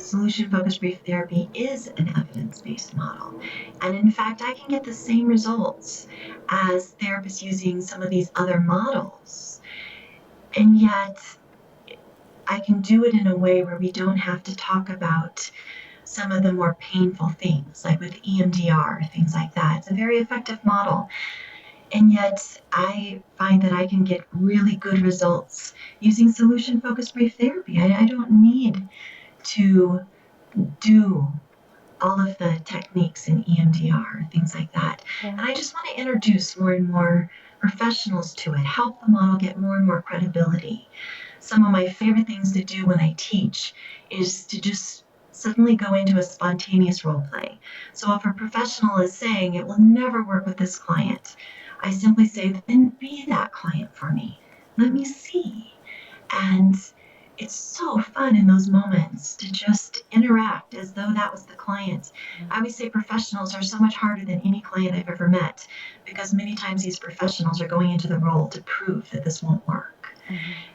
solution-focused brief therapy is an evidence-based model. And in fact, I can get the same results as therapists using some of these other models. And yet, I can do it in a way where we don't have to talk about some of the more painful things, like with EMDR, things like that. It's a very effective model. And yet, I find that I can get really good results using solution-focused brief therapy. I don't need to do all of the techniques in EMDR, things like that. Yeah. And I just want to introduce more and more professionals to it, help the model get more and more credibility. Some of my favorite things to do when I teach is to just suddenly go into a spontaneous role play. So if a professional is saying it will never work with this client, I simply say, then be that client for me. Let me see. And it's so fun in those moments to just interact as though that was the client. I always say professionals are so much harder than any client I've ever met, because many times these professionals are going into the role to prove that this won't work.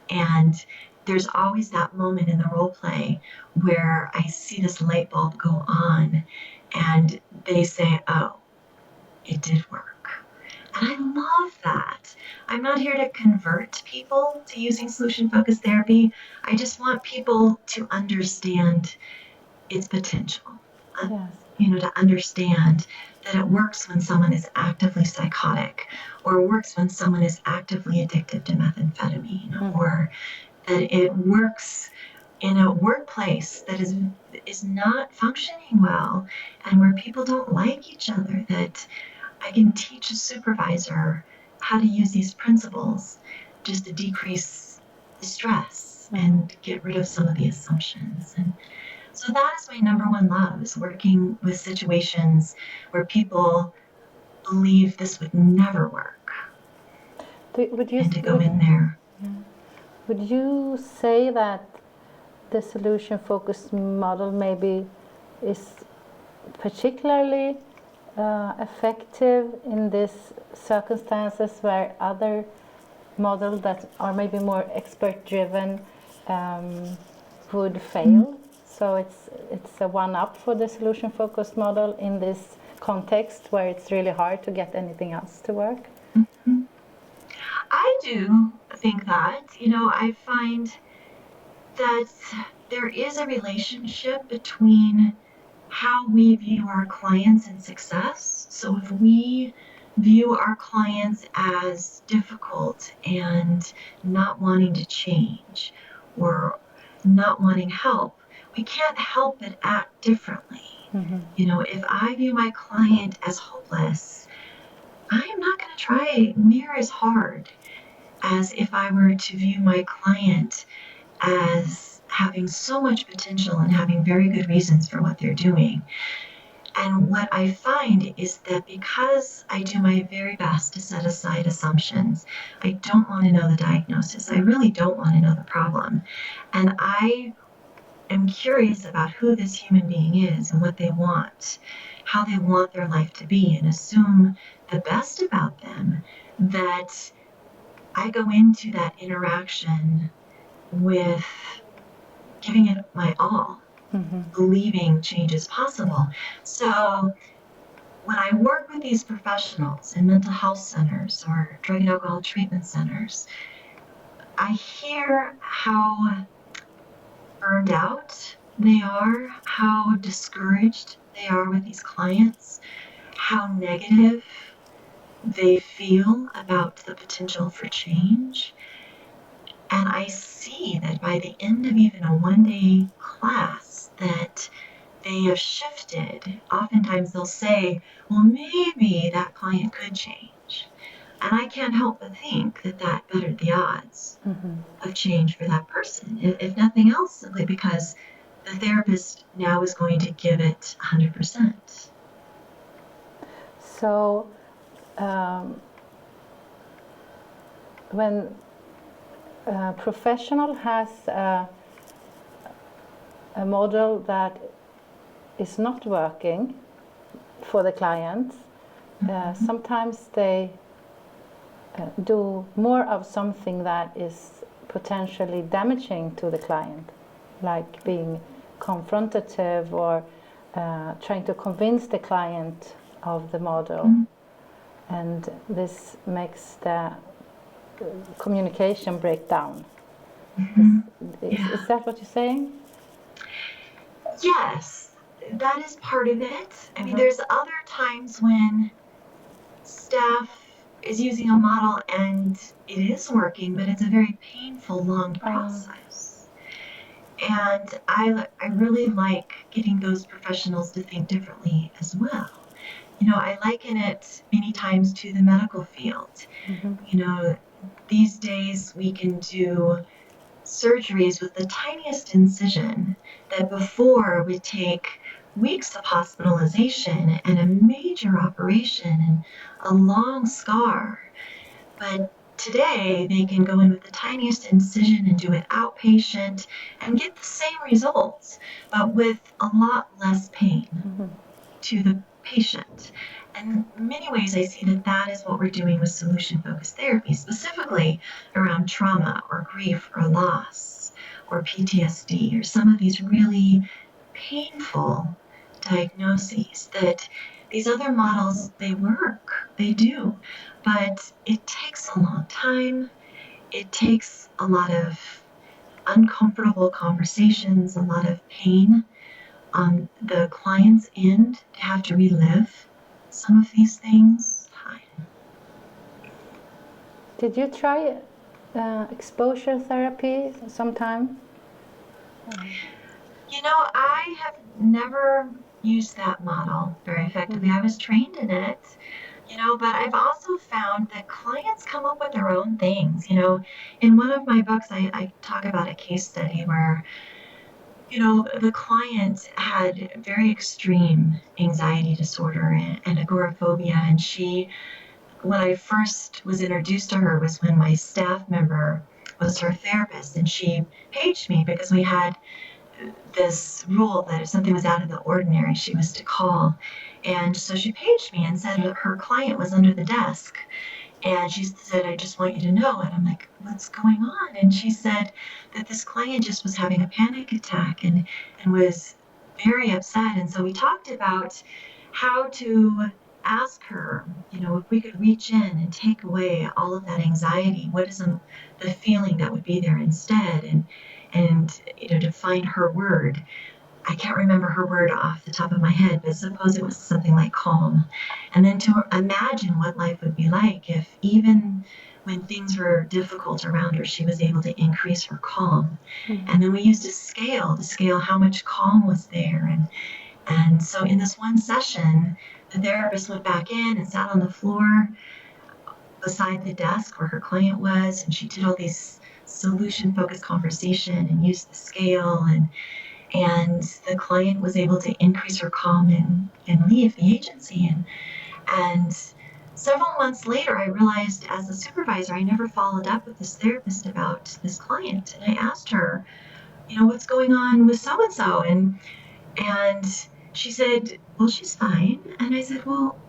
And there's always that moment in the role play where I see this light bulb go on and they say, oh, it did work. And I love that. I'm not here to convert people to using solution-focused therapy. I just want people to understand its potential. Yes. To understand that it works when someone is actively psychotic, or works when someone is actively addicted to methamphetamine, or that it works in a workplace that is not functioning well and where people don't like each other, that I can teach a supervisor how to use these principles just to decrease the stress and get rid of some of the assumptions. And so that is my number one love, is working with situations where people believe this would never work. And to go in there. Would you say that the solution-focused model maybe is particularly effective in these circumstances where other models that are maybe more expert-driven would fail? So it's a one-up for the solution-focused model in this context where it's really hard to get anything else to work? I do think that. I find that there is a relationship between how we view our clients and success. So if we view our clients as difficult and not wanting to change or not wanting help, we can't help but act differently. If I view my client as hopeless, I am not going to try near as hard as if I were to view my client as having so much potential and having very good reasons for what they're doing. And what I find is that because I do my very best to set aside assumptions, I don't want to know the diagnosis. I really don't want to know the problem. And I am curious about who this human being is and what they want, how they want their life to be, and assume the best about them, that I go into that interaction with giving it my all, believing change is possible. So when I work with these professionals in mental health centers or drug and alcohol treatment centers, I hear how burned out they are, how discouraged they are with these clients, how negative they feel about the potential for change. And I see that by the end of even a one-day class that they have shifted. Oftentimes they'll say, well, maybe that client could change. And I can't help but think that that bettered the odds of change for that person. If nothing else, simply because the therapist now is going to give it 100%. So when a professional has a model that is not working for the client, sometimes they do more of something that is potentially damaging to the client, like being confrontative or trying to convince the client of the model. Mm-hmm. And this makes the communication break down. Mm-hmm. Is that what you're saying? Yes, that is part of it. I mean, there's other times when staff is using a model and it is working, but it's a very painful, long process. And I really like getting those professionals to think differently as well. You know, I liken it many times to the medical field. Mm-hmm. You know, these days we can do surgeries with the tiniest incision that before would take weeks of hospitalization and a major operation and a long scar. But today they can go in with the tiniest incision and do it outpatient and get the same results, but with a lot less pain to the patient. And in many ways, I see that that is what we're doing with solution-focused therapy, specifically around trauma or grief or loss or PTSD or some of these really painful diagnoses that these other models, they work, they do, but it takes a long time. It takes a lot of uncomfortable conversations, a lot of pain on the client's end to have to relive some of these things. Did you try exposure therapy sometime? You know, I have never used that model very effectively. I was trained in it, you know, but I've also found that clients come up with their own things. You know, in one of my books, I talk about a case study where, you know, the client had very extreme anxiety disorder and agoraphobia, and she, when I first was introduced to her was when my staff member was her therapist, and she paged me because we had this rule that if something was out of the ordinary, she was to call. And so she paged me and said her client was under the desk. And she said, I just want you to know. And I'm like, what's going on? And she said that this client just was having a panic attack and was very upset. And so we talked about how to ask her, you know, if we could reach in and take away all of that anxiety, what is the feeling that would be there instead? And you know, to find her word. I can't remember her word off the top of my head, but suppose it was something like calm. And then to imagine what life would be like if even when things were difficult around her, she was able to increase her calm. And then we used a scale to scale how much calm was there. And so in this one session, the therapist went back in and sat on the floor beside the desk where her client was, and she did all these solution-focused conversation and used the scale, and the client was able to increase her calm and leave the agency. And several months later, I realized as a supervisor, I never followed up with this therapist about this client. And I asked her, you know, what's going on with so-and-so? And she said, well, she's fine. And I said, well,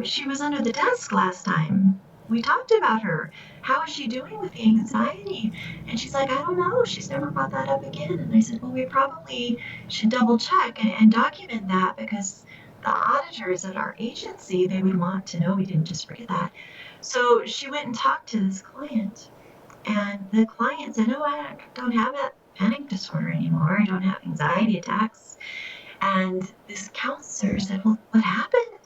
she was under the desk last time. We talked about her. How is she doing with the anxiety? And she's like, I don't know. She's never brought that up again. And I said, well, we probably should double check and document that because the auditors at our agency, they would want to know we didn't just forget that. So she went and talked to this client. And the client said, oh, I don't have that panic disorder anymore. I don't have anxiety attacks. And this counselor said, well, what happened?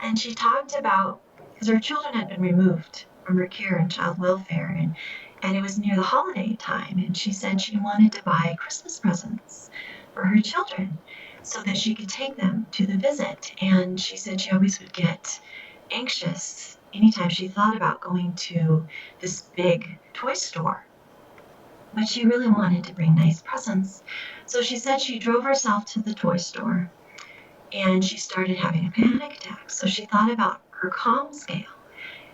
And she talked about, because her children had been removed from her care and child welfare, and it was near the holiday time, and she said she wanted to buy Christmas presents for her children so that she could take them to the visit. And she said she always would get anxious anytime she thought about going to this big toy store. But she really wanted to bring nice presents. So she said she drove herself to the toy store and she started having a panic attack. So she thought about her calm scale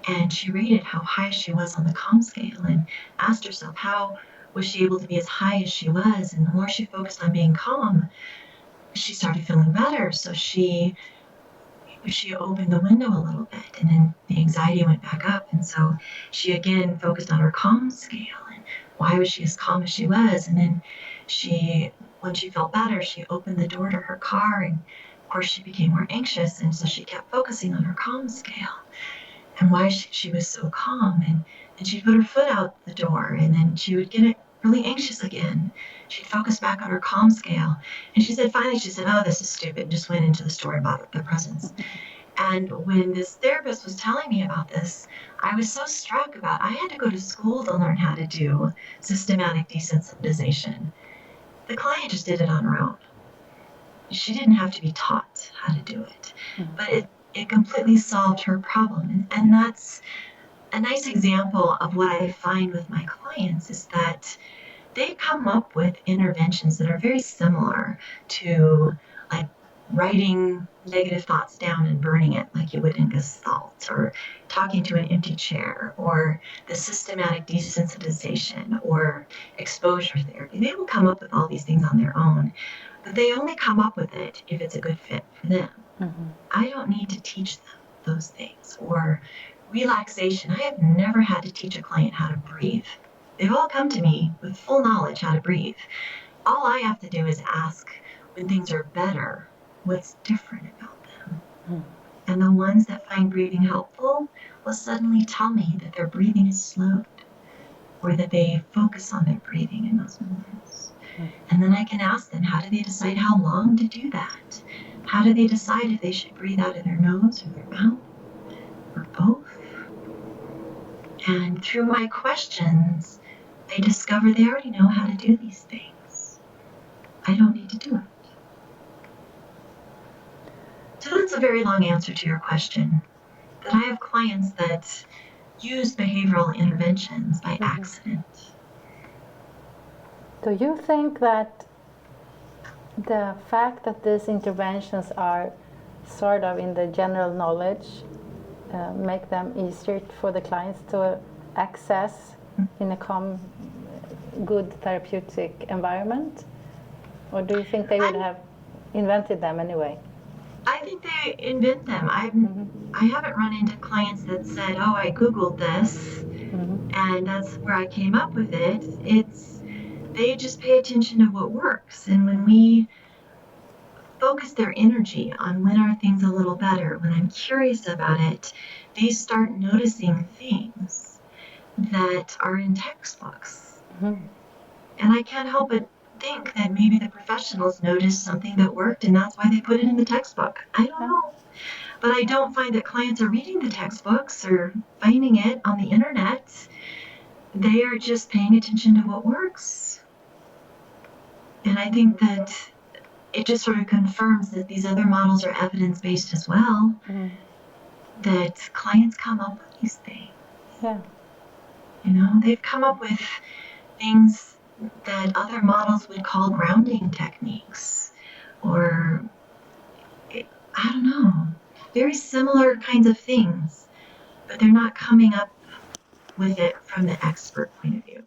and she rated how high she was on the calm scale and asked herself how was she able to be as high as she was. And the more she focused on being calm, she started feeling better. So she opened the window a little bit and then the anxiety went back up. And so she again focused on her calm scale and why was she as calm as she was. And then she when she felt better, she opened the door to her car, and of course she became more anxious, and so she kept focusing on her calm scale and why she was so calm. And she'd put her foot out the door, and then she would get really anxious again. She'd focus back on her calm scale. And she said, finally, she said, oh, this is stupid, and just went into the store and bought the presents. And when this therapist was telling me about this, I was so struck about I had to go to school to learn how to do systematic desensitization. The client just did it on her own. She didn't have to be taught how to do it. But it completely solved her problem. And that's a nice example of what I find with my clients is that they come up with interventions that are very similar to like writing negative thoughts down and burning it like you would in Gestalt, or talking to an empty chair, or the systematic desensitization or exposure therapy. They will come up with all these things on their own, but they only come up with it if it's a good fit for them. I don't need to teach them those things. Or relaxation. I have never had to teach a client how to breathe. They've all come to me with full knowledge how to breathe. All I have to do is ask, when things are better, what's different about them. And the ones that find breathing helpful will suddenly tell me that their breathing is slowed, or that they focus on their breathing in those moments. And then I can ask them, how do they decide how long to do that? How do they decide if they should breathe out of their nose or their mouth, or both? And through my questions, they discover they already know how to do these things. I don't need to do it. So that's a very long answer to your question. But I have clients that use behavioral interventions by accident. Do you think that the fact that these interventions are sort of in the general knowledge make them easier for the clients to access in a calm, good therapeutic environment? Or do you think they would have invented them anyway? I think they invent them. I haven't run into clients that said, oh, I Googled this and that's where I came up with it. They just pay attention to what works. And when we focus their energy on when are things a little better, when I'm curious about it, they start noticing things that are in textbooks. And I can't help but think that maybe the professionals noticed something that worked and that's why they put it in the textbook. I don't know. But I don't find that clients are reading the textbooks or finding it on the internet. They are just paying attention to what works. And I think that it just sort of confirms that these other models are evidence-based as well, that clients come up with these things. Yeah. You know, they've come up with things that other models would call grounding techniques, or I don't know, very similar kinds of things, but they're not coming up with it from the expert point of view.